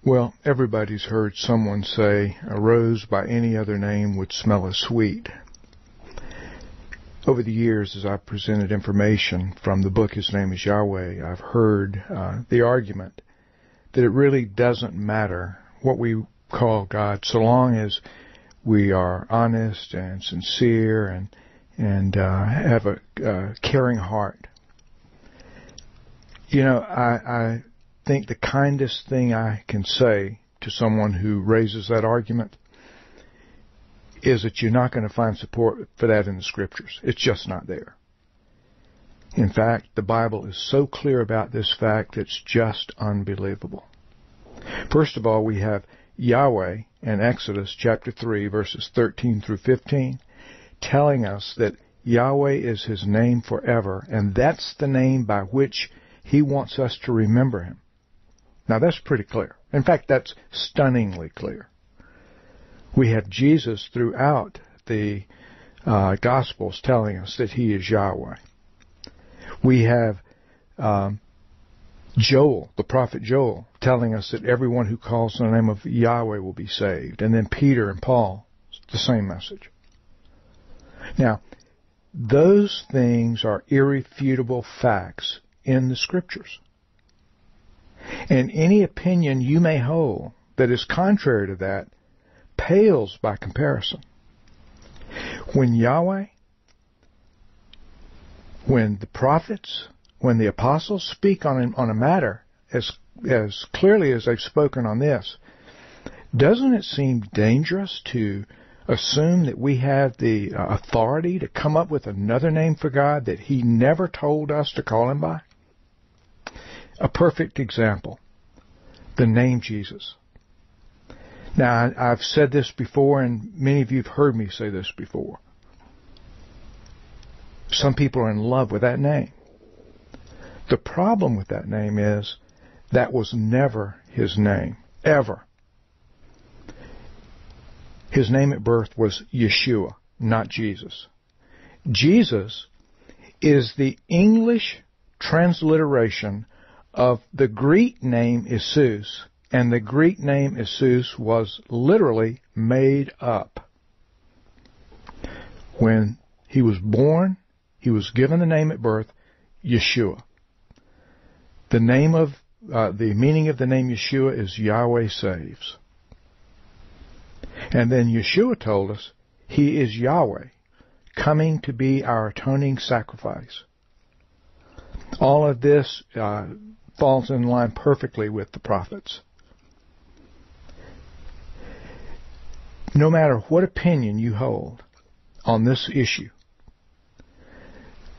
Well, everybody's heard someone say a rose by any other name would smell as sweet. Over the years, as I've presented information from the book His Name is Yahweh, I've heard the argument that it really doesn't matter what we call God so long as we are honest and sincere and have a caring heart. You know, I think the kindest thing I can say to someone who raises that argument is that you're not going to find support for that in the Scriptures. It's just not there. In fact, the Bible is so clear about this fact it's just unbelievable. First of all, we have Yahweh in Exodus chapter 3, verses 13 through 15, telling us that Yahweh is His name forever, and that's the name by which He wants us to remember Him. Now, that's pretty clear. In fact, that's stunningly clear. We have Jesus throughout the Gospels telling us that He is Yahweh. We have Joel, the prophet Joel, telling us that everyone who calls on the name of Yahweh will be saved. And then Peter and Paul, the same message. Now, those things are irrefutable facts in the Scriptures. And any opinion you may hold that is contrary to that pales by comparison. When Yahweh, when the prophets, when the apostles speak on a matter as clearly as they've spoken on this, doesn't it seem dangerous to assume that we have the authority to come up with another name for God that He never told us to call Him by? A perfect example, the name Jesus. Now, I've said this before, and many of you have heard me say this before. Some people are in love with that name. The problem with that name is that was never His name, ever. His name at birth was Yeshua, not Jesus. Jesus is the English transliteration of the Greek name Jesus, and the Greek name Jesus was literally made up. When He was born, He was given the name at birth, Yeshua. The meaning of the name Yeshua is Yahweh saves. And then Yeshua told us He is Yahweh, coming to be our atoning sacrifice. All of this falls in line perfectly with the prophets. No matter what opinion you hold on this issue,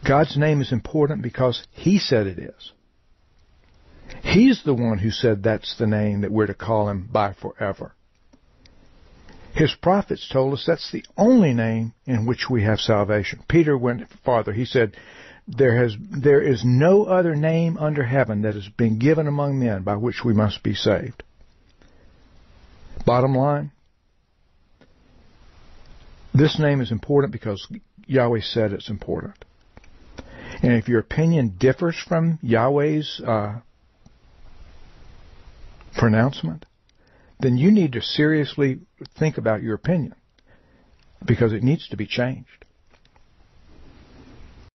God's name is important because He said it is. He's the one who said that's the name that we're to call Him by forever. His prophets told us that's the only name in which we have salvation. Peter went farther. He said, there is no other name under heaven that has been given among men by which we must be saved. Bottom line, this name is important because Yahweh said it's important. And if your opinion differs from Yahweh's pronouncement, then you need to seriously think about your opinion, because it needs to be changed.